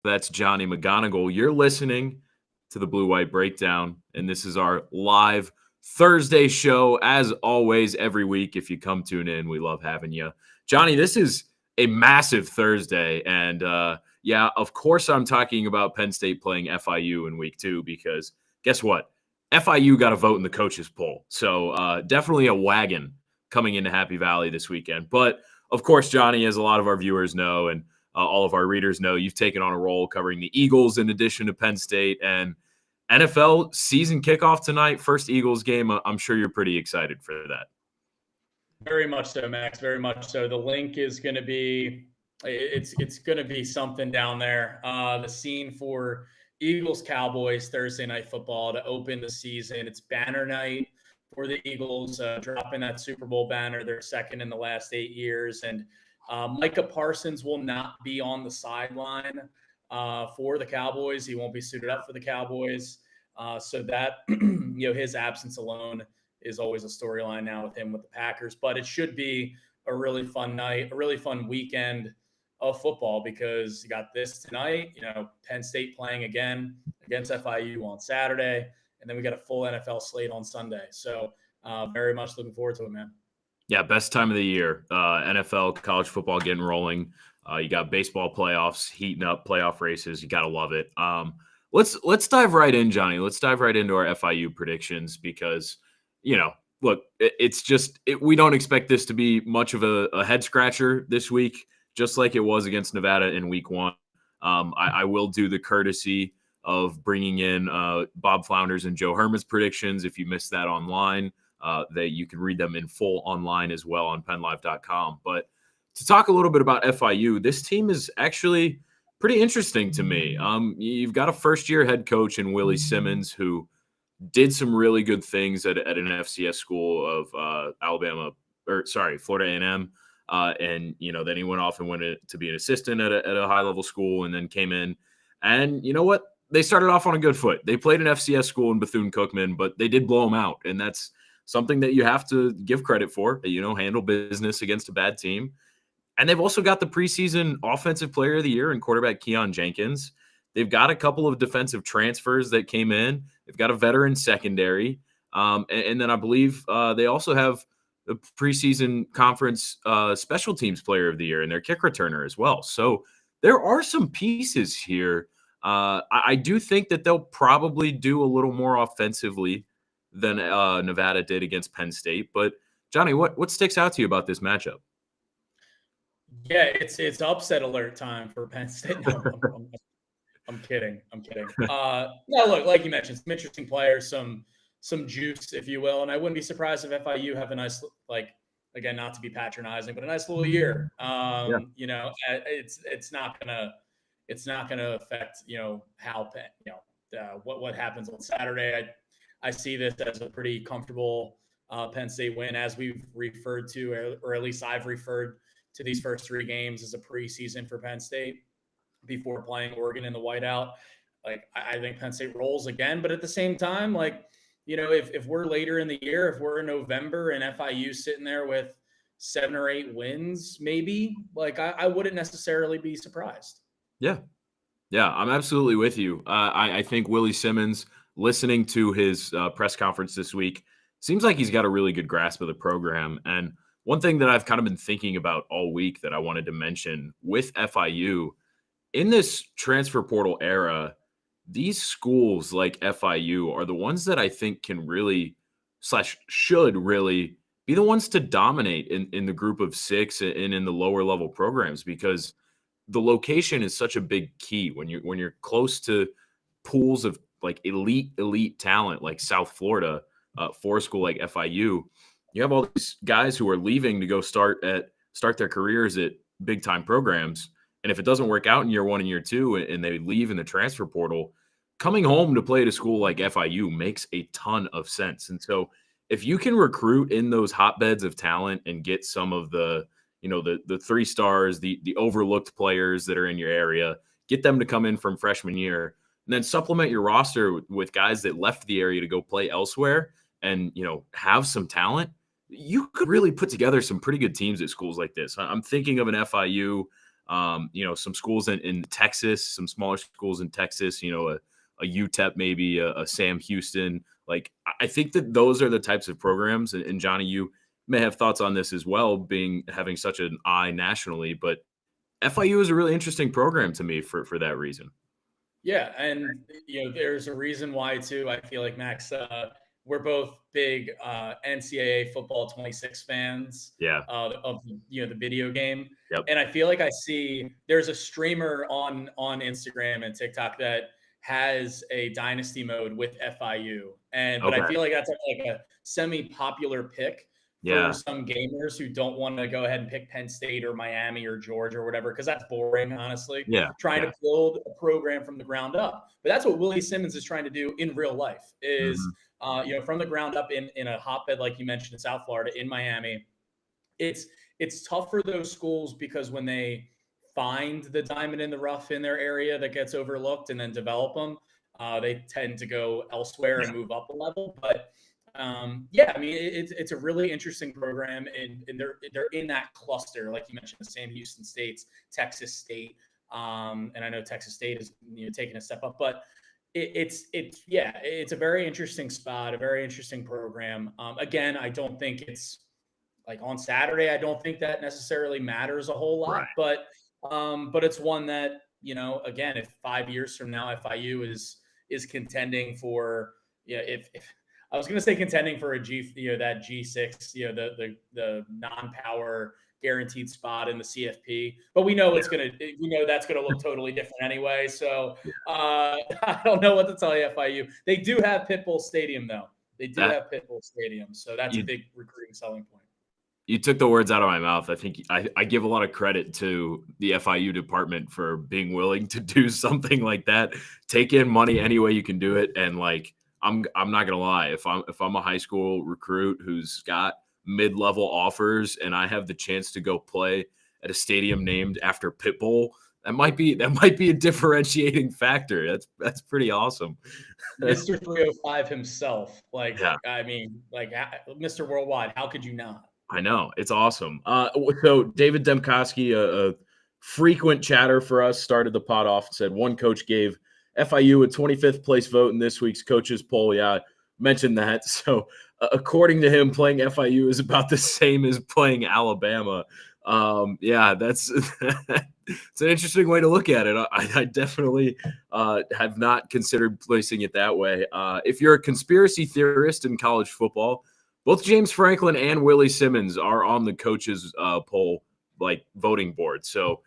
That's Johnny McGonigal. You're listening to the Blue White Breakdown, and this is our live Thursday show. As always, every week, if you come tune in, we love having you. Johnny, this is a massive Thursday, and yeah, of course I'm talking about Penn State playing FIU in week 2 because guess what? FIU got a vote in the coaches poll, so definitely a wagon coming into Happy Valley this weekend. But of course, Johnny, as a lot of our viewers know, and all of our readers know, you've taken on a role covering the Eagles in addition to Penn State, and NFL season kickoff tonight, first Eagles game. I'm sure you're pretty excited for that. Very much so, Max. Very much so. The link is going to be it's going to be something down there. The scene for Eagles-Cowboys Thursday night football to open the season. It's banner night for the Eagles, dropping that Super Bowl banner. They're second in the last 8 years, and Micah Parsons will not be on the sideline for the Cowboys. He won't be suited up for the Cowboys. So that, his absence alone is always a storyline now with him with the Packers. But it should be a really fun night, a really fun weekend of football because you got this tonight, Penn State playing again against FIU on Saturday, and then we got a full NFL slate on Sunday. So very much looking forward to it, man. Yeah, best time of the year. NFL, college football getting rolling. You got baseball playoffs heating up, playoff races. You got to love it. Let's dive right in, Johnny. Let's dive right into our FIU predictions because, look, we don't expect this to be much of a head scratcher this week, just like it was against Nevada in week 1. I will do the courtesy of bringing in Bob Flounders and Joe Herman's predictions. If you missed that online, that you can read them in full online as well on PennLive.com. But to talk a little bit about FIU, this team is actually pretty interesting to me. You've got a first-year head coach in Willie Simmons who did some really good things at an FCS school of Florida A&M. And, then he went off and went to be an assistant at a high-level school and then came in. And you know what? They started off on a good foot. They played an FCS school in Bethune-Cookman, but they did blow them out. And that's something that you have to give credit for, handle business against a bad team. And they've also got the preseason offensive player of the year and quarterback Keon Jenkins. They've got a couple of defensive transfers that came in. They've got a veteran secondary. And then I believe they also have the preseason conference special teams player of the year and their kick returner as well. So there are some pieces here. I do think that they'll probably do a little more offensively than Nevada did against Penn State. But Johnny, what sticks out to you about this matchup? Yeah, it's upset alert time for Penn State. No, I'm kidding. No, look, like you mentioned, some interesting players, some juice, if you will. And I wouldn't be surprised if FIU have a nice, again, not to be patronizing, but a nice little year. It's not gonna affect how what happens on Saturday. I see this as a pretty comfortable Penn State win, as we've referred to, or at least I've referred to these first 3 games as a preseason for Penn State before playing Oregon in the whiteout. I think Penn State rolls again, but at the same time, if we're later in the year, if we're in November and FIU sitting there with 7 or 8 wins, maybe, I wouldn't necessarily be surprised. Yeah, I'm absolutely with you. I think Willie Simmons, listening to his press conference this week, seems like he's got a really good grasp of the program. And one thing that I've kind of been thinking about all week that I wanted to mention with FIU, in this transfer portal era, these schools like FIU are the ones that I think can really / should really be the ones to dominate in the group of 6 and in the lower level programs, because the location is such a big key when you're close to pools of elite talent like South Florida, for a school like FIU. You have all these guys who are leaving to go start their careers at big time programs. And if it doesn't work out in year 1 and year 2 and they leave in the transfer portal, coming home to play at a school like FIU makes a ton of sense. And so if you can recruit in those hotbeds of talent and get some of the 3 stars, the overlooked players that are in your area, get them to come in from freshman year, and then supplement your roster with guys that left the area to go play elsewhere and, have some talent, you could really put together some pretty good teams at schools like this. I'm thinking of an FIU Some schools in Texas, some smaller schools in Texas, a UTEP, maybe a Sam Houston. Like, I think that those are the types of programs. And Johnny, you may have thoughts on this as well, having such an eye nationally, but FIU is a really interesting program to me for that reason. Yeah, and there's a reason why too. I feel like Max, we're both big NCAA football 26 fans. Yeah. Of the video game, Yep. and I feel like I see there's a streamer on Instagram and TikTok that has a dynasty mode with FIU, but I Okay. feel like that's like a semi-popular pick Yeah. for some gamers who don't want to go ahead and pick Penn State or Miami or Georgia or whatever, because that's boring, honestly. Yeah. Trying to build a program from the ground up. But that's what Willie Simmons is trying to do in real life is, from the ground up in a hotbed, like you mentioned, in South Florida, in Miami. It's tough for those schools because when they find the diamond in the rough in their area that gets overlooked and then develop them, they tend to go elsewhere and move up a level. But I mean, it's a really interesting program, and they're in that cluster, like you mentioned, the Sam Houston States, Texas State, and I know Texas State is taking a step up, but it's a very interesting spot, a very interesting program. Again, I don't think it's like on Saturday. I don't think that necessarily matters a whole lot, Right. but it's one that again, if 5 years from now FIU is contending for, if I was going to say contending for a that G6, the non-power guaranteed spot in the CFP, but we know that's going to look totally different anyway. So I don't know what to tell you, FIU. They do have Pitbull Stadium though. They do have Pitbull Stadium, so that's a big recruiting selling point. You took the words out of my mouth. I think I give a lot of credit to the FIU department for being willing to do something like that. Take in money any way you can do it, and like, I'm not gonna lie. If I'm a high school recruit who's got mid-level offers and I have the chance to go play at a stadium named after Pitbull, that might be a differentiating factor. That's pretty awesome. Mr. 305 himself, Yeah. I mean, Mr. Worldwide. How could you not? I know. It's awesome. So David Demkoski, a frequent chatter for us, started the pod off and said one coach gave FIU a 25th place vote in this week's coaches poll. Yeah, I mentioned that. So according to him, playing FIU is about the same as playing Alabama. That's it's an interesting way to look at it. I definitely have not considered placing it that way. If you're a conspiracy theorist in college football, both James Franklin and Willie Simmons are on the coaches poll, like, voting board. So,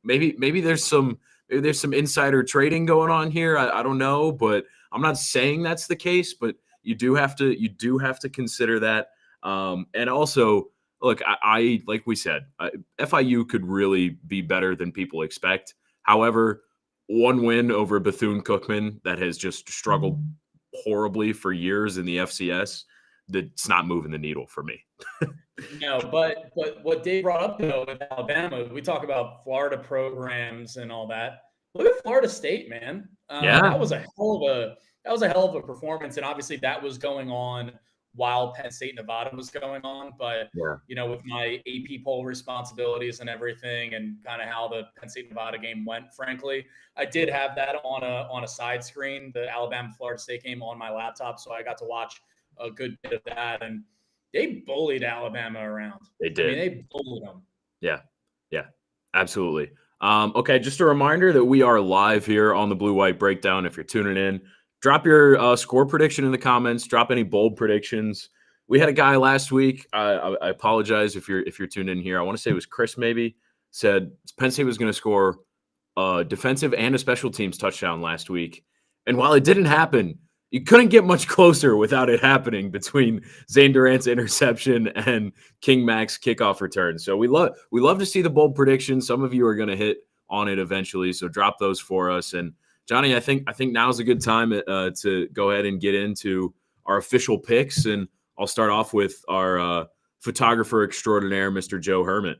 maybe there's some insider trading going on here. I don't know, but I'm not saying that's the case. But you do have to consider that. And also, look, I like we said, FIU could really be better than people expect. However, one win over Bethune-Cookman that has just struggled horribly for years in the FCS, that's not moving the needle for me. No, but what Dave brought up though with Alabama, we talk about Florida programs and all that. Look at Florida State, man. That was a hell of a performance, and obviously that was going on while Penn State Nevada was going on. But with my AP poll responsibilities and everything, and kind of how the Penn State Nevada game went, frankly, I did have that on a side screen, the Alabama Florida State game on my laptop, so I got to watch a good bit of that, and they bullied Alabama around. They did. I mean, they bullied them. Yeah, absolutely. Okay, just a reminder that we are live here on the Blue White Breakdown. If you're tuning in, drop your score prediction in the comments. Drop any bold predictions. We had a guy last week. I apologize if you're tuned in here. I want to say it was Chris. Maybe said Penn State was going to score a defensive and a special teams touchdown last week, and while it didn't happen, you couldn't get much closer without it happening between Zane Durant's interception and King Mac's kickoff return. So we love to see the bold predictions. Some of you are going to hit on it eventually, so drop those for us. And Johnny, I think now's a good time to go ahead and get into our official picks, and I'll start off with our photographer extraordinaire, Mr. Joe Hermit.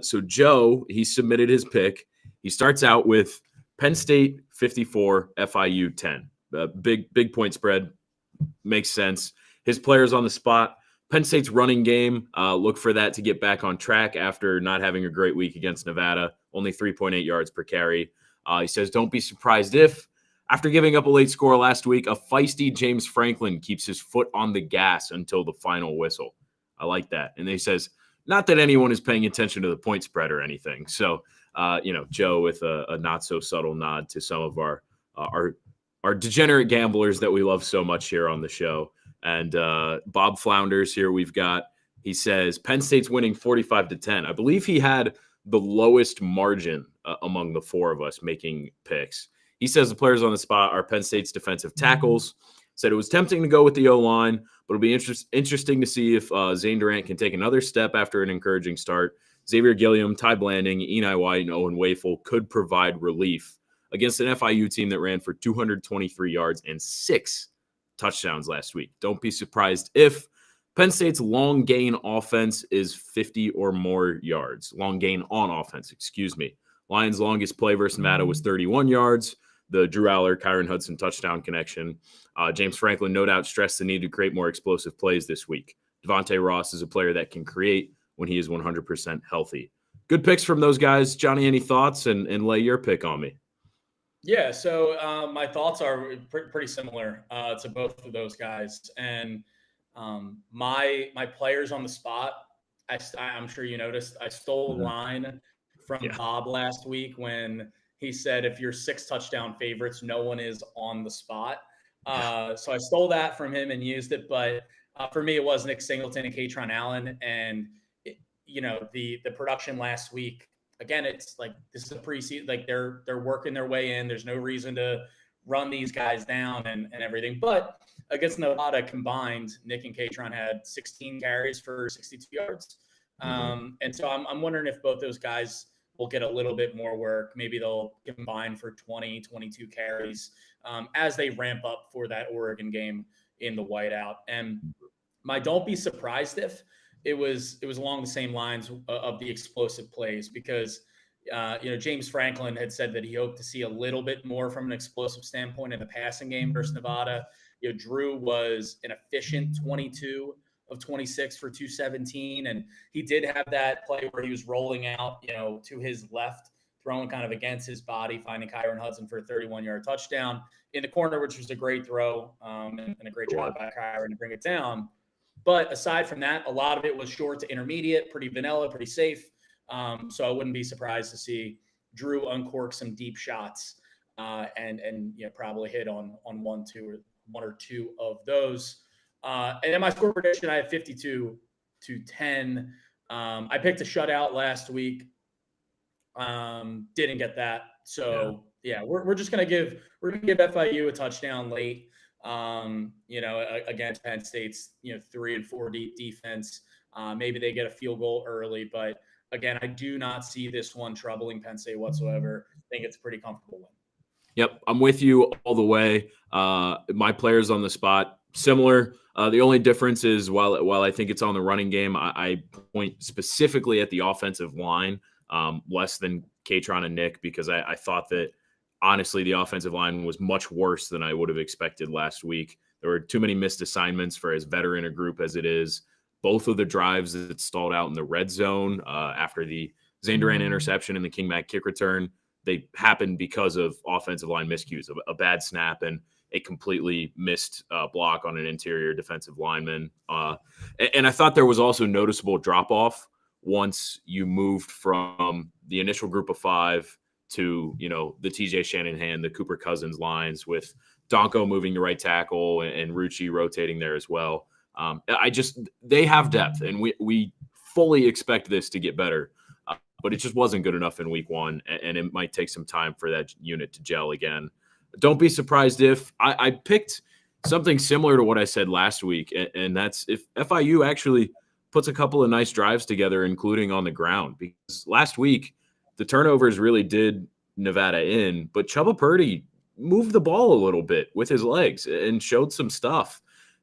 So Joe, he submitted his pick. He starts out with Penn State 54, FIU 10. Big point spread makes sense. His players on the spot: Penn State's running game, look for that to get back on track after not having a great week against Nevada, only 3.8 yards per carry. He says, don't be surprised if, after giving up a late score last week, a feisty James Franklin keeps his foot on the gas until the final whistle. I like that. And he says, not that anyone is paying attention to the point spread or anything. So, Joe with a not so subtle nod to some of our degenerate gamblers that we love so much here on the show. And Bob Flounders here we've got, he says, Penn State's winning 45-10. I believe he had the lowest margin among the four of us making picks. He says the players on the spot are Penn State's defensive tackles. Said it was tempting to go with the O-line, but it'll be interesting to see if Zane Durant can take another step after an encouraging start. Xavier Gilliam, Ty Blanding, Eni White, and Owen Wafel could provide relief against an FIU team that ran for 223 yards and 6 touchdowns last week. Don't be surprised if Penn State's long gain offense is 50 or more yards. Long gain on offense, excuse me. Lions' longest play versus Nevada was 31 yards. The Drew Aller, Kyron Hudson touchdown connection. James Franklin no doubt stressed the need to create more explosive plays this week. Devontae Ross is a player that can create when he is 100% healthy. Good picks from those guys. Johnny, any thoughts? And lay your pick on me. Yeah, so my thoughts are pretty similar to both of those guys. And my players on the spot, I'm sure you noticed, I stole a line from Bob last week when he said, if you're 6 touchdown favorites, no one is on the spot. So I stole that from him and used it. But for me, it was Nick Singleton and Katron Allen. And, the production last week, again, it's like this is a preseason. Like they're working their way in. There's no reason to run these guys down and everything. But against Nevada combined, Nick and Katron had 16 carries for 62 yards. And so I'm wondering if both those guys will get a little bit more work. Maybe they'll combine for 20, 22 carries as they ramp up for that Oregon game in the whiteout. And my don't be surprised if it was along the same lines of the explosive plays, because James Franklin had said that he hoped to see a little bit more from an explosive standpoint in the passing game versus Nevada. Drew was an efficient 22 of 26 for 217. And he did have that play where he was rolling out, to his left, throwing kind of against his body, finding Kyron Hudson for a 31-yard touchdown in the corner, which was a great throw and a great job by Kyron to bring it down. But aside from that, a lot of it was short to intermediate, pretty vanilla, pretty safe. So I wouldn't be surprised to see Drew uncork some deep shots and probably hit on one or two of those. And then my score prediction, I have 52-10. I picked a shutout last week. Didn't get that. So we're just gonna give FIU a touchdown late. Against Penn State's 3 and 4 deep defense. Maybe they get a field goal early, but again, I do not see this one troubling Penn State whatsoever. I think it's a pretty comfortable win. Yep, I'm with you all the way. My players on the spot, similar. The only difference is while I think it's on the running game, I point specifically at the offensive line, less than Katron and Nick, because I thought that, honestly, the offensive line was much worse than I would have expected last week. There were too many missed assignments for as veteran a group as it is. Both of the drives that stalled out in the red zone after the Zane Durant interception and the King Mack kick return, they happened because of offensive line miscues, a bad snap and a completely missed block on an interior defensive lineman. And I thought there was also noticeable drop-off once you moved from the initial group of 5 to, the TJ Shanahan, the Cooper Cousins lines, with Donko moving to right tackle and Rucci rotating there as well. They have depth, and we fully expect this to get better, but it just wasn't good enough in week 1, and it might take some time for that unit to gel again. Don't be surprised if I picked something similar to what I said last week, and that's if FIU actually puts a couple of nice drives together, including on the ground, because last week the turnovers really did Nevada in, but Chubba Purdy moved the ball a little bit with his legs and showed some stuff.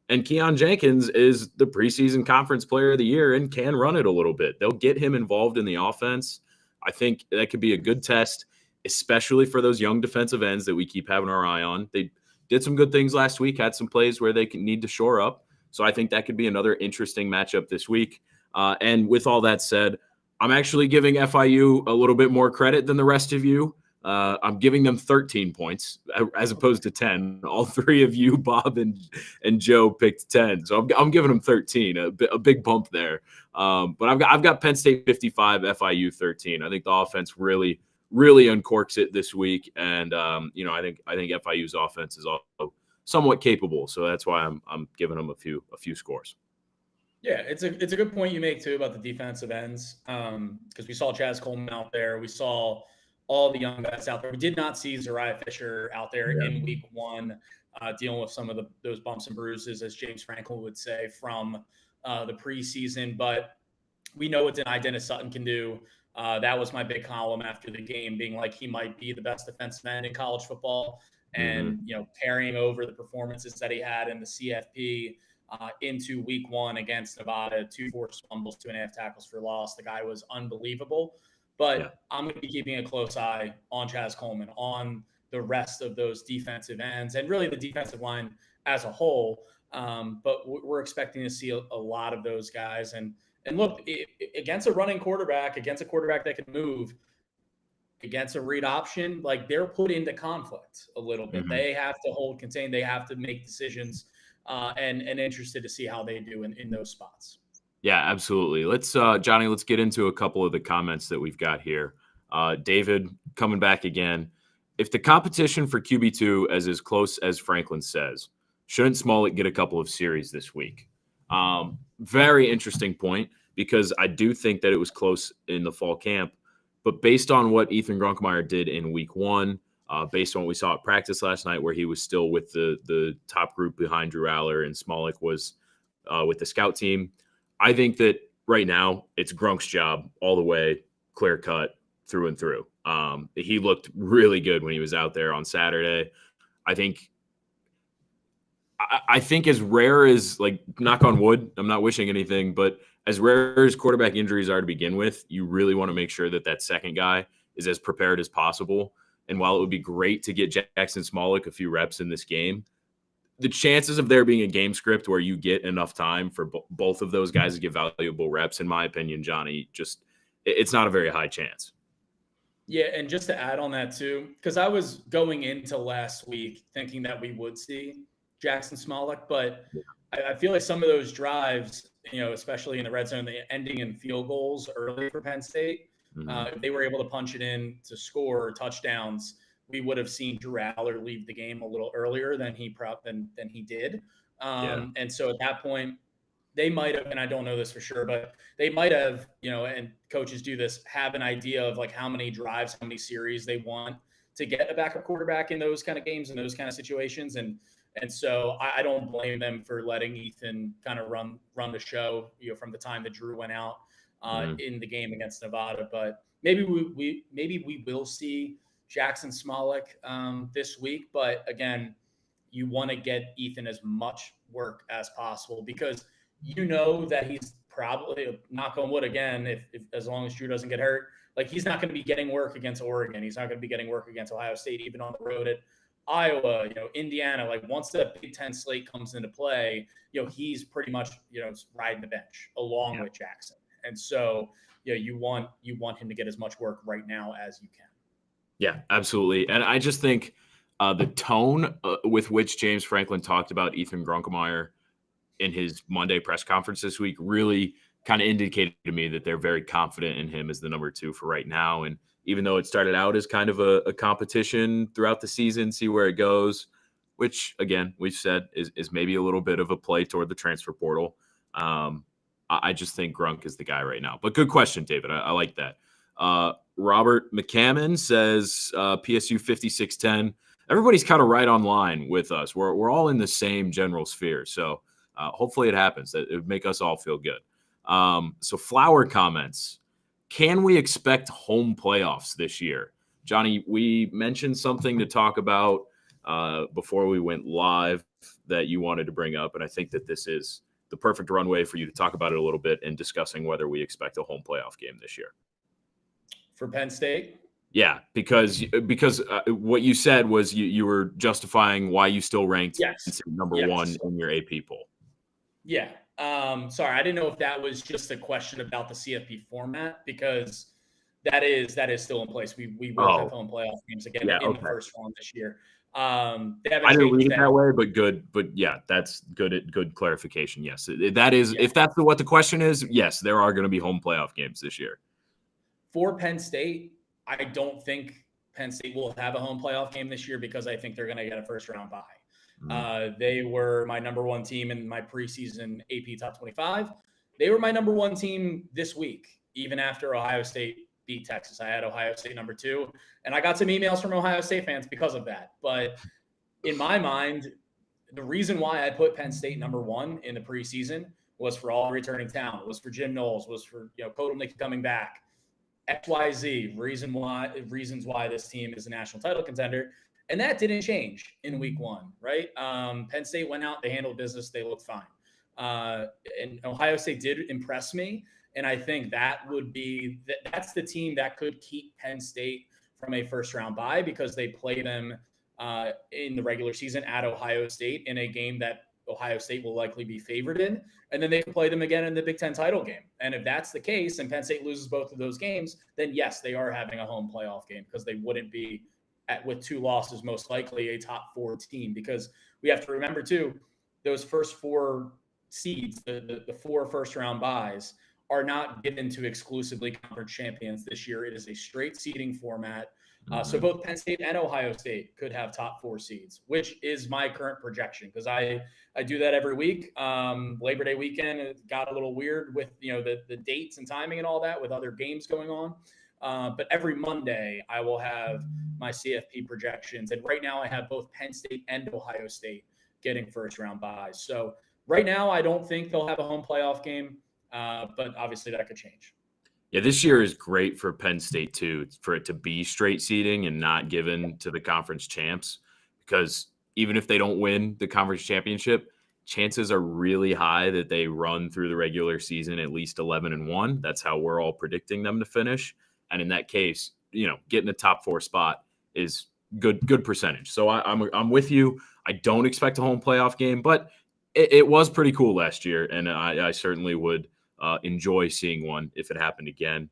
And Keon Jenkins is the preseason conference player of the year and can run it a little bit. They'll get him involved in the offense. I think that could be a good test, especially for those young defensive ends that we keep having our eye on. They did some good things last week, had some plays where they need to shore up. So I think that could be another interesting matchup this week. And with all that said, I'm actually giving FIU a little bit more credit than the rest of you. I'm giving them 13 points as opposed to 10. All three of you, Bob and Joe, picked 10, so I'm giving them 13. A big bump there. But I've got Penn State 55, FIU 13. I think the offense really uncorks it this week, and I think FIU's offense is also somewhat capable. So that's why I'm giving them a few scores. Yeah, it's a good point you make too about the defensive ends, because we saw Chaz Coleman out there, we saw all the young guys out there. We did not see Zariah Fisher out there in week one, dealing with some of those bumps and bruises, as James Franklin would say, from the preseason. But we know what Dennis Sutton can do. That was my big column after the game, being like he might be the best defensive end in college football, and carrying over the performances that he had in the CFP into week one against Nevada. 2 forced fumbles, 2.5 tackles for loss. The guy was unbelievable. But I'm going to be keeping a close eye on Chaz Coleman, on the rest of those defensive ends, and really the defensive line as a whole. But we're expecting to see a lot of those guys. And look, against a running quarterback, against a quarterback that can move, against a read option, like, they're put into conflict a little bit. They have to hold contained. They have to make decisions, and interested to see how they do in those spots. Yeah, absolutely. Let's Johnny, let's get into a couple of the comments that we've got here. David coming back again. If the competition for QB2 is as close as Franklin says, shouldn't Smollett get a couple of series this week? Very interesting point, because I do think that it was close in the fall camp, but based on what Ethan Grunkemeyer did in week one, based on what we saw at practice last night, where he was still with the top group behind Drew Aller and Smollett was with the scout team, I think that right now it's Grunk's job all the way, clear cut, through and through. He looked really good when he was out there on Saturday. I think as rare as, like, knock on wood, I'm not wishing anything, but as rare as quarterback injuries are to begin with, you really want to make sure that second guy is as prepared as possible. And while it would be great to get Jackson Smollett a few reps in this game, the chances of there being a game script where you get enough time for both of those guys to get valuable reps, in my opinion, Johnny, it's not a very high chance. Yeah, and just to add on that too, because I was going into last week thinking that we would see Jackson Smollett, but I feel like some of those drives, especially in the red zone, ending in field goals early for Penn State, if they were able to punch it in to score touchdowns, we would have seen Drew Aller leave the game a little earlier than he did. And so at that point, they might have, and I don't know this for sure, but they might have, and coaches do this, have an idea of like how many drives, how many series they want to get a backup quarterback in those kind of games, in those kind of situations. And so I don't blame them for letting Ethan kind of run the show, from the time that Drew went out in the game against Nevada. But maybe we will see Jackson Smollett this week. But again, you want to get Ethan as much work as possible, because that he's probably, knock on wood again, if as long as Drew doesn't get hurt, like, he's not going to be getting work against Oregon. He's not going to be getting work against Ohio State, even on the road at Iowa, Indiana. Like, once the Big Ten slate comes into play, he's pretty much, riding the bench along with Jackson. And so, you want him to get as much work right now as you can. Yeah, absolutely. And I just think the tone with which James Franklin talked about Ethan Grunkemeyer in his Monday press conference this week really kind of indicated to me that they're very confident in him as the number 2 for right now. And even though it started out as kind of a competition throughout the season, see where it goes, which, again, we've said is maybe a little bit of a play toward the transfer portal. I just think Grunk is the guy right now. But good question, David. I like that. Robert McCammon says PSU 5610. Everybody's kind of right on line with us. We're all in the same general sphere. So hopefully it happens. It would make us all feel good. So Flower comments. Can we expect home playoffs this year? Johnny, we mentioned something to talk about before we went live that you wanted to bring up, and I think that this is the perfect runway for you to talk about it a little bit in discussing whether we expect a home playoff game this year. For Penn State? Yeah, because what you said was you were justifying why you still ranked number 1 in your AP poll. Yeah. Sorry, I didn't know if that was just a question about the CFP format because that is still in place. We will have Oh, home playoff games again yeah, in the okay. first round this year. They I haven't didn't changed read it that. that way, but good. But yeah, that's good clarification. Yes, that is. Yeah. If that's what the question is, yes, there are going to be home playoff games this year. For Penn State, I don't think Penn State will have a home playoff game this year because I think they're going to get a first round bye. Mm. They were my number one team in my preseason AP Top 25. They were my number one team this week, even after Ohio State beat Texas. I had Ohio State number two, and I got some emails from Ohio State fans because of that. But in my mind, the reason why I put Penn State number one in the preseason was for all returning talent, was for Jim Knowles, was for Kodumnik coming back. XYZ reasons why this team is a national title contender. And that didn't change in week one, right? Penn State went out, they handled business, they looked fine. And Ohio State did impress me. And I think that's the team that could keep Penn State from a first round bye because they play them in the regular season at Ohio State in a game that Ohio State will likely be favored in. And then they can play them again in the Big Ten title game. And if that's the case and Penn State loses both of those games, then yes, they are having a home playoff game because they wouldn't be with two losses, most likely a top four team. Because we have to remember, too, those first four seeds, the four first round buys, are not given to exclusively conference champions this year. It is a straight seeding format. So both Penn State and Ohio State could have top four seeds, which is my current projection because I do that every week. Labor Day weekend, it got a little weird with the dates and timing and all that with other games going on. But every Monday I will have my CFP projections, and right now I have both Penn State and Ohio State getting first round buys. So right now I don't think they'll have a home playoff game, but obviously that could change. Yeah, this year is great for Penn State too, for it to be straight seeding and not given to the conference champs, because even if they don't win the conference championship, chances are really high that they run through the regular season at least 11-1. That's how we're all predicting them to finish. And in that case, getting a top four spot is good percentage. So I'm with you. I don't expect a home playoff game, but it was pretty cool last year, and I certainly would enjoy seeing one if it happened again.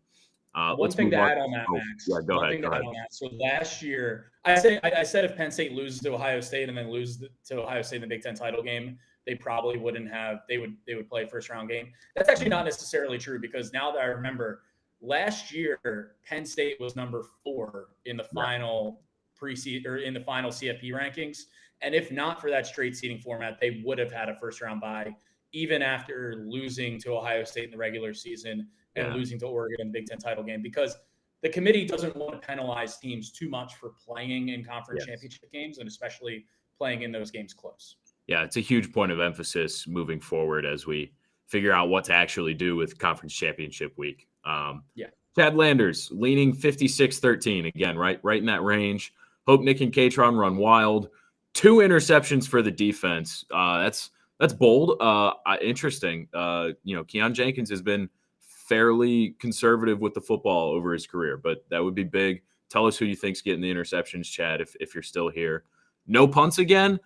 One Let's thing move to on. add on that, Oh, Max. yeah, go One ahead. thing Go to add ahead. on that. So last year, I said if Penn State loses to Ohio State and then lose to Ohio State in the Big Ten title game, they probably wouldn't have. They would play a first round game. That's actually not necessarily true because now that I remember, last year Penn State was number 4 in the Yeah. final preseason or in the final CFP rankings, and if not for that straight seeding format, they would have had a first round bye even after losing to Ohio State in the regular season and Yeah. losing to Oregon in the Big Ten title game because the committee doesn't want to penalize teams too much for playing in conference Yes. championship games and especially playing in those games close. Yeah, it's a huge point of emphasis moving forward as we figure out what to actually do with conference championship week. Yeah. Chad Landers leaning 56-13 again, right in that range. Hope Nick and Katron run wild. 2 interceptions for the defense. That's bold. Interesting. Keon Jenkins has been fairly conservative with the football over his career, but that would be big. Tell us who you think's getting the interceptions, Chad, if you're still here. No punts again.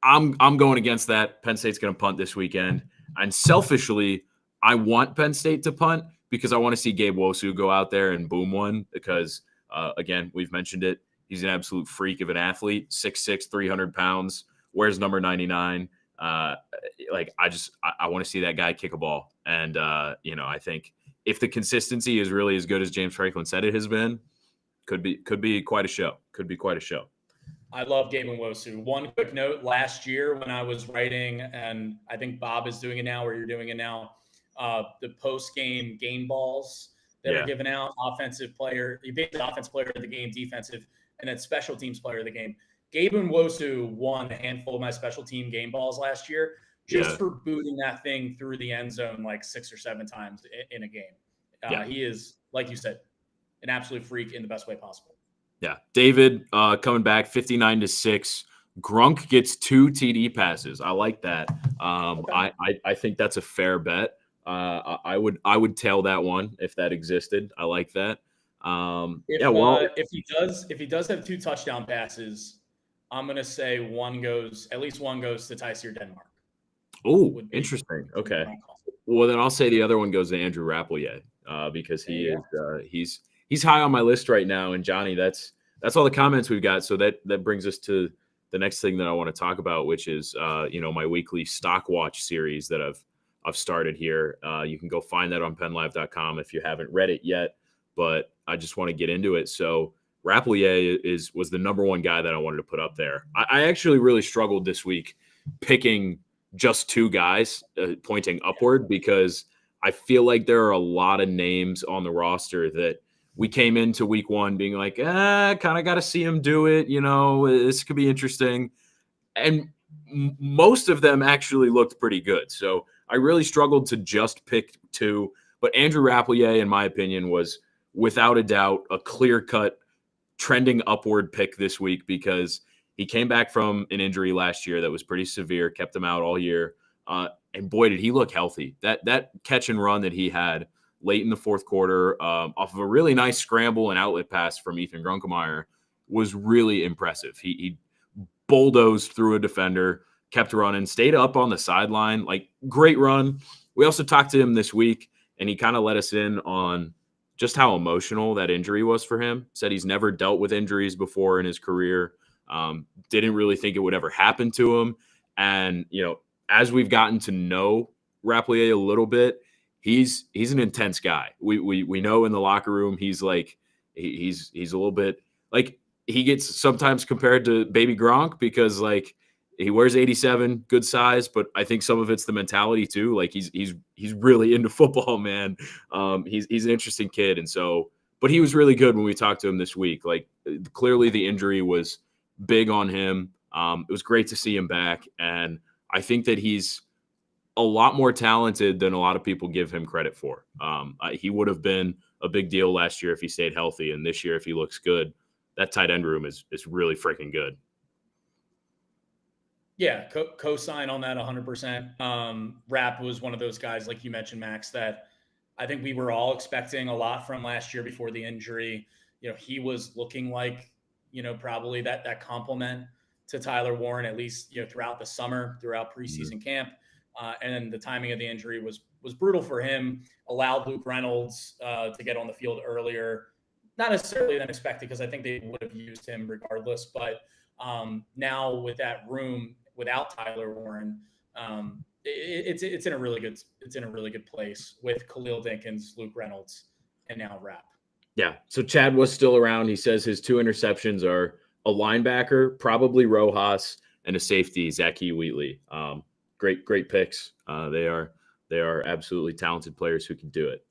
I'm going against that. Penn State's going to punt this weekend. And selfishly, I want Penn State to punt because I want to see Gabe Wosu go out there and boom one because, again, we've mentioned it. He's an absolute freak of an athlete, 6'6", 300 pounds, wears number 99. I want to see that guy kick a ball. And, I think if the consistency is really as good as James Franklin said it has been, could be quite a show. Could be quite a show. I love Gabe Wosu. One quick note, last year when I was writing, and I think Bob is doing it now or you're doing it now, the post-game game balls that are given out, offensive player, you basically offensive player of the game, defensive, and then special teams player of the game. Gabe Wosu won a handful of my special team game balls last year just for booting that thing through the end zone like 6 or 7 times in a game. He is, like you said, an absolute freak in the best way possible. Yeah. David coming back 59-6. Grunk gets 2 TD passes. I like that. Okay. I think that's a fair bet. I would tail that one if that existed. I like that. If he does have 2 touchdown passes, I'm gonna say at least one goes to Tyseer Denmark. Oh, would be interesting. someone Okay. I'll call. Well, then I'll say the other one goes to Andrew Rappelier, because There he you is go. he's high on my list right now. And Johnny, that's all the comments we've got. So that brings us to the next thing that I want to talk about, which is my weekly stock watch series that I've started here. You can go find that on PennLive.com if you haven't read it yet. But I just want to get into it. So Rappelier was the number one guy that I wanted to put up there. I actually really struggled this week picking just two guys pointing upward, because I feel like there are a lot of names on the roster that we came into week one being like, kind of got to see him do it. This could be interesting. And most of them actually looked pretty good. So I really struggled to just pick two. But Andrew Rappelier, in my opinion, was without a doubt a clear cut trending upward pick this week, because he came back from an injury last year that was pretty severe, kept him out all year. And boy, did he look healthy. That catch and run that he had late in the fourth quarter, off of a really nice scramble and outlet pass from Ethan Grunkemeyer, was really impressive. He bulldozed through a defender, kept running, stayed up on the sideline. Like, great run. We also talked to him this week, and he kind of let us in on just how emotional that injury was for him. Said he's never dealt with injuries before in his career. Didn't really think it would ever happen to him. And, as we've gotten to know Rappelier a little bit, he's an intense guy. We know in the locker room, he's like, he's a little bit like, he gets sometimes compared to baby Gronk, because like he wears 87, good size, but I think some of it's the mentality too. Like, he's really into football, man. He's an interesting kid. And so, but he was really good when we talked to him this week. Like, clearly the injury was big on him. It was great to see him back. And I think that he's a lot more talented than a lot of people give him credit for. He would have been a big deal last year if he stayed healthy. And this year, if he looks good, that tight end room is really freaking good. Yeah, co-sign on that 100%. Rapp was one of those guys, like you mentioned, Max, that I think we were all expecting a lot from last year before the injury. He was looking like, probably that compliment to Tyler Warren, at least, throughout the summer, throughout preseason camp. And then the timing of the injury was brutal for him, allowed Luke Reynolds to get on the field earlier. Not necessarily than expected, because I think they would have used him regardless. But now with that room without Tyler Warren, it's in a really good place with Khalil Dinkins, Luke Reynolds, and now Rapp. Yeah. So Chad was still around. He says his two interceptions are a linebacker, probably Rojas, and a safety, Zachy Wheatley. Great picks. They are absolutely talented players who can do it.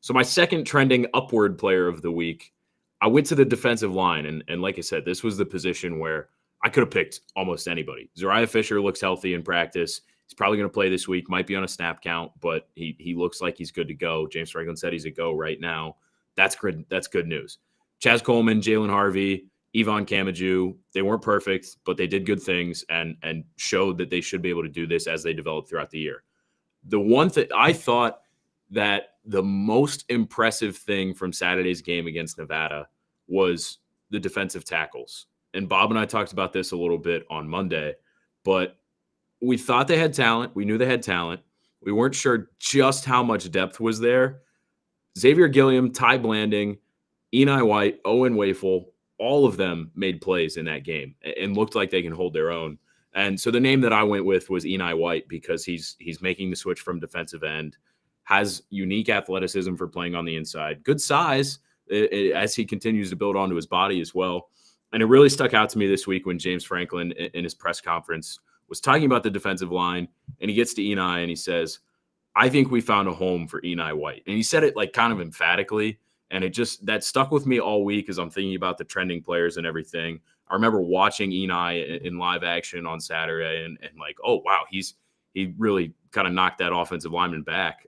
So my second trending upward player of the week, I went to the defensive line. And like I said, this was the position where I could have picked almost anybody. Zariah Fisher looks healthy in practice. He's probably going to play this week, might be on a snap count, but he looks like he's good to go. James Franklin said he's a go right now. That's good. That's good news. Chaz Coleman, Jalen Harvey, Yvonne Kamaju, they weren't perfect, but they did good things and showed that they should be able to do this as they develop throughout the year. The one thing I thought that the most impressive thing from Saturday's game against Nevada was the defensive tackles. And Bob and I talked about this a little bit on Monday, but we thought they had talent. We knew they had talent. We weren't sure just how much depth was there. Xavier Gilliam, Ty Blanding, Eni White, Owen Wafel, all of them made plays in that game and looked like they can hold their own. And so the name that I went with was Eni White, because he's making the switch from defensive end, has unique athleticism for playing on the inside, good size as he continues to build onto his body as well. And it really stuck out to me this week when James Franklin in his press conference was talking about the defensive line, and he gets to Eni and he says, I think we found a home for Eni White. And he said it like kind of emphatically. And that stuck with me all week as I'm thinking about the trending players and everything. I remember watching Eni in live action on Saturday and like, oh, wow, he really kind of knocked that offensive lineman back.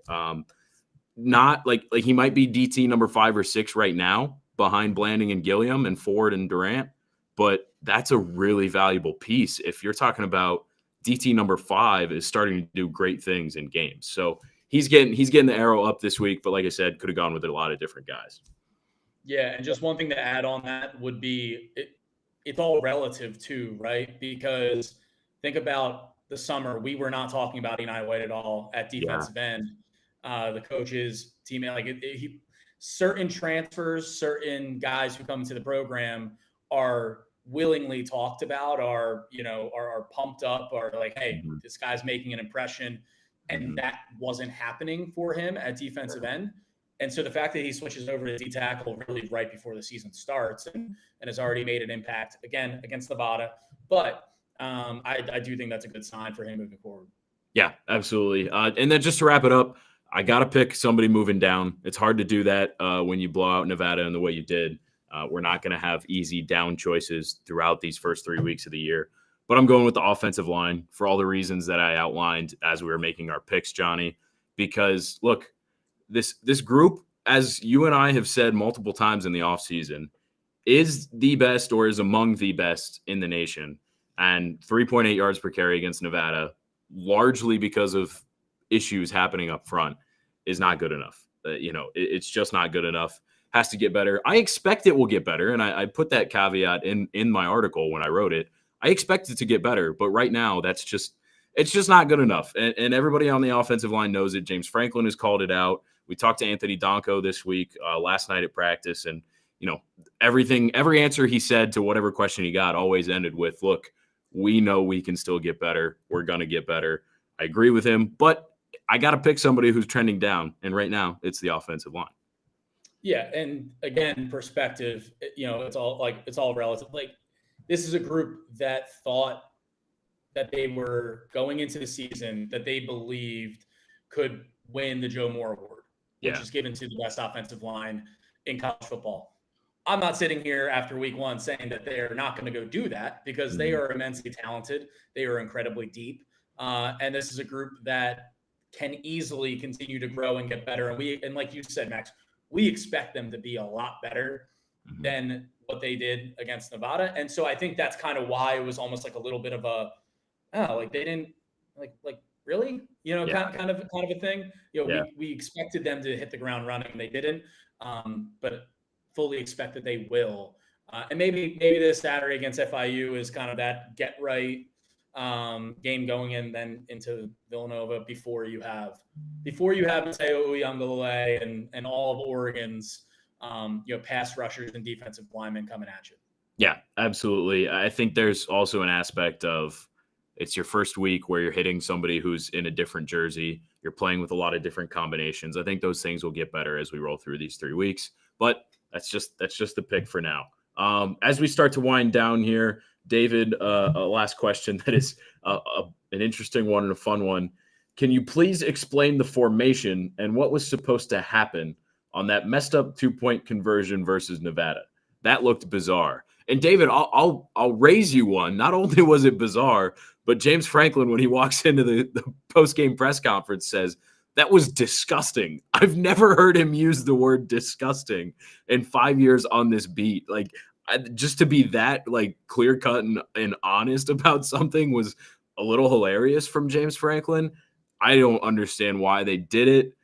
Not like he might be DT number 5 or 6 right now behind Blanding and Gilliam and Ford and Durant, but that's a really valuable piece if you're talking about DT number 5 is starting to do great things in games. So he's getting the arrow up this week, but like I said, could have gone with a lot of different guys. Yeah, and just one thing to add on that would be it's all relative too, right? Because think about the summer, we were not talking about Eni White at all at Yeah. defensive end. The coaches, teammate, certain transfers, certain guys who come into the program are willingly talked about, are pumped up, are like, hey, Mhm. this guy's making an impression. And Mhm. that wasn't happening for him at defensive end. And so the fact that he switches over to D tackle really right before the season starts and has already made an impact again against Nevada. But I do think that's a good sign for him moving forward. Yeah, absolutely. And then just to wrap it up, I got to pick somebody moving down. It's hard to do that when you blow out Nevada in the way you did. We're not going to have easy down choices throughout these first 3 weeks of the year. But I'm going with the offensive line for all the reasons that I outlined as we were making our picks, Johnny. Because look, this group, as you and I have said multiple times in the offseason, is the best or is among the best in the nation. And 3.8 yards per carry against Nevada, largely because of issues happening up front, is not good enough. It's just not good enough. Has to get better. I expect it will get better. And I put that caveat in my article when I wrote it. I expect it to get better. But right now, it's just not good enough. And everybody on the offensive line knows it. James Franklin has called it out. We talked to Anthony Donko this week, last night at practice. And, every answer he said to whatever question he got always ended with, look, we know we can still get better. We're going to get better. I agree with him, but I got to pick somebody who's trending down. And right now it's the offensive line. Yeah. And again, perspective, it's all relative. Like, this is a group that thought that they were going into the season that they believed could win the Joe Moore Award, which Yeah. is given to the best offensive line in college football. I'm not sitting here after week one saying that they're not going to go do that, because they are immensely talented. They are incredibly deep. And this is a group that can easily continue to grow and get better. And like you said, Max, we expect them to be a lot better than what they did against Nevada. And so I think that's kind of why it was almost like a little bit of like they didn't like really, kind of a thing. We expected them to hit the ground running, and they didn't. But fully expect that they will. And maybe this Saturday against FIU is kind of that get right game going in then into Villanova before you have Mateo Uiagalelei and all of Oregon's pass rushers and defensive linemen coming at you. Yeah, absolutely. I think there's also an aspect of it's your first week where you're hitting somebody who's in a different jersey. You're playing with a lot of different combinations. I think those things will get better as we roll through these 3 weeks. But that's just the pick for now. As we start to wind down here, David, a last question that is an interesting one and a fun one. Can you please explain the formation and what was supposed to happen on that messed up 2-point conversion versus Nevada? That looked bizarre. And David, I'll raise you one. Not only was it bizarre, but James Franklin, when he walks into the post-game press conference, says, that was disgusting. I've never heard him use the word disgusting in 5 years on this beat. Like, just to be that like clear cut and honest about something was a little hilarious from James Franklin. I don't understand why they did it.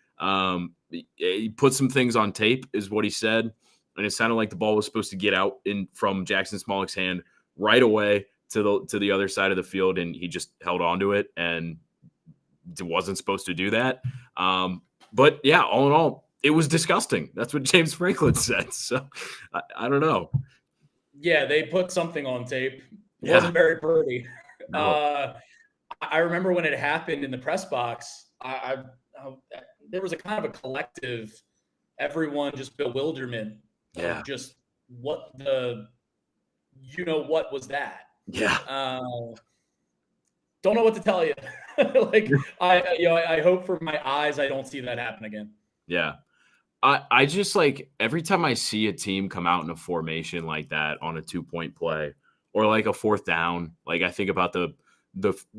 He put some things on tape, is what he said, and it sounded like the ball was supposed to get out from Jackson Smolik's hand right away to the other side of the field, and he just held on to it and wasn't supposed to do that. But yeah, all in all, it was disgusting. That's what James Franklin said. So I don't know. Yeah, they put something on tape. It wasn't very pretty. No. I remember when it happened in the press box, there was a kind of a collective, everyone just bewilderment of just what what was that? Yeah. Don't know what to tell you. I hope for my eyes I don't see that happen again. Yeah. I just like every time I see a team come out in a formation like that on a 2-point play or like a 4th down, like I think about the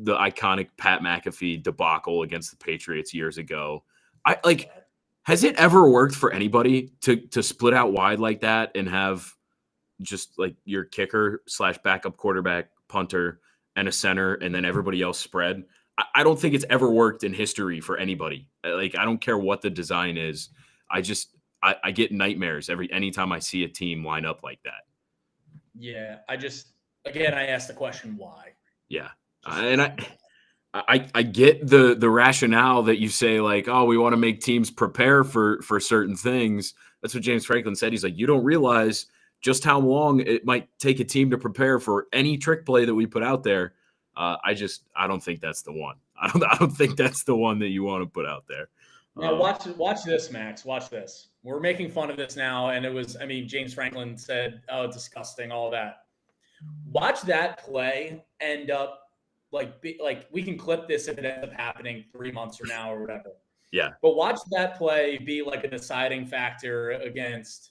iconic Pat McAfee debacle against the Patriots years ago. Has it ever worked for anybody to split out wide like that and have just like your kicker / backup quarterback, punter, and a center, and then everybody else spread? I don't think it's ever worked in history for anybody. Like, I don't care what the design is. I get nightmares anytime I see a team line up like that. Yeah, I asked the question why. Yeah. I get the rationale that you say, like, oh, we want to make teams prepare for certain things. That's what James Franklin said. He's like, you don't realize just how long it might take a team to prepare for any trick play that we put out there. I don't think that's the one. I don't think that's the one that you want to put out there. Now watch this, Max. Watch this. We're making fun of this now, and it was, I mean, James Franklin said, "Oh, disgusting," all that. Watch that play end up like we can clip this if it ends up happening 3 months from now or whatever. Yeah. But watch that play be like a deciding factor against,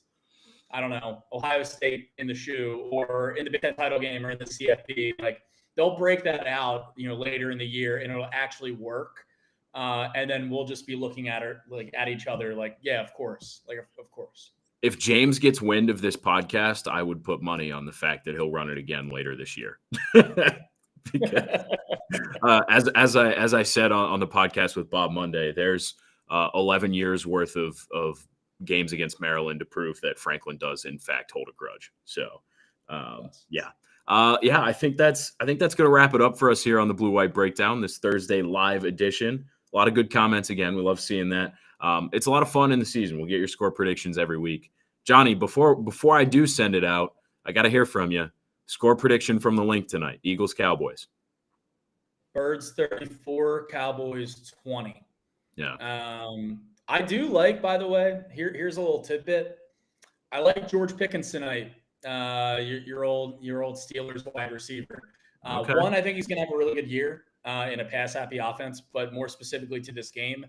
I don't know, Ohio State in the shoe or in the Big Ten title game or in the CFP. Like they'll break that out, later in the year, and it'll actually work. And then we'll just be looking at it at each other, like, yeah, of course, of course. If James gets wind of this podcast, I would put money on the fact that he'll run it again later this year. Because, as I said on the podcast with Bob Monday, there's 11 years worth of games against Maryland to prove that Franklin does in fact hold a grudge. So, yeah. I think that's going to wrap it up for us here on the Blue White Breakdown, this Thursday live edition. A lot of good comments again. We love seeing that. It's a lot of fun in the season. We'll get your score predictions every week. Johnny, before I do send it out, I got to hear from you. Score prediction from the link tonight. Eagles-Cowboys. Birds 34, Cowboys 20. Yeah. I do like, by the way, here's a little tidbit. I like George Pickens tonight. Your old Steelers wide receiver. Okay. One, I think he's going to have a really good year in a pass-happy offense, but more specifically to this game,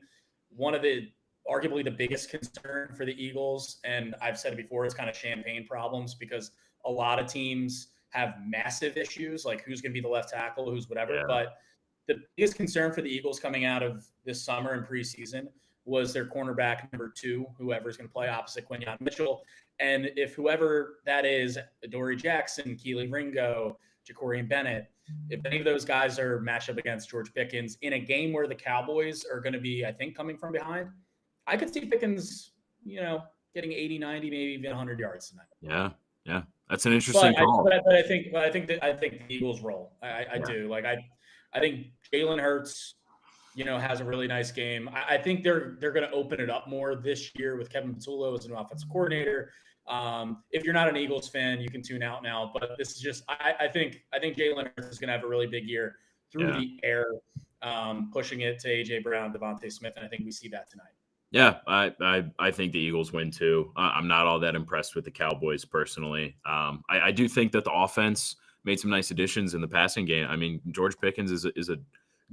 one of the arguably the biggest concern for the Eagles, and I've said it before, it's kind of champagne problems because a lot of teams have massive issues, like who's going to be the left tackle, who's whatever. Yeah. But the biggest concern for the Eagles coming out of this summer and preseason was their cornerback number 2, whoever's going to play opposite Quinyon Mitchell. And if whoever that is, Adoree Jackson, Keely Ringo, Jacorian Bennett, if any of those guys are matched up against George Pickens in a game where the Cowboys are going to be, I think, coming from behind, I could see Pickens, getting 80, 90, maybe even 100 yards tonight. Yeah. That's an interesting call. But I think the Eagles roll. I do. Like I think Jalen Hurts, has a really nice game. I think they're going to open it up more this year with Kevin Patullo as an offensive coordinator. If you're not an Eagles fan, you can tune out now. But this is just I think Jalen Hurts is going to have a really big year through the air, pushing it to A.J. Brown, Devontae Smith, and I think we see that tonight. Yeah, I think the Eagles win too. I'm not all that impressed with the Cowboys personally. I do think that the offense made some nice additions in the passing game. I mean, George Pickens is a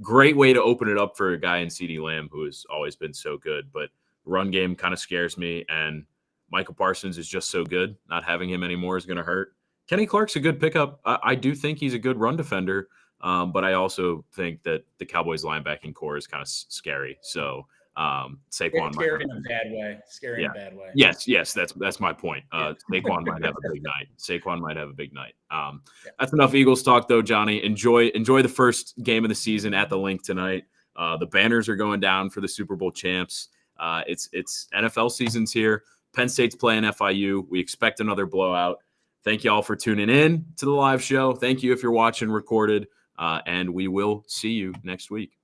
great way to open it up for a guy in CeeDee Lamb who has always been so good. But run game kind of scares me, and Michael Parsons is just so good. Not having him anymore is going to hurt. Kenny Clark's a good pickup. I do think he's a good run defender, but I also think that the Cowboys linebacking core is kind of scary. So Saquon scary in a bad way. Scary in a bad way. Yes, that's my point. Saquon might have a big night. That's enough Eagles talk though, Johnny. Enjoy the first game of the season at the link tonight. The banners are going down for the Super Bowl champs. It's NFL season's here. Penn State's playing FIU. We expect another blowout. Thank you all for tuning in to the live show. Thank you if you're watching recorded, and we will see you next week.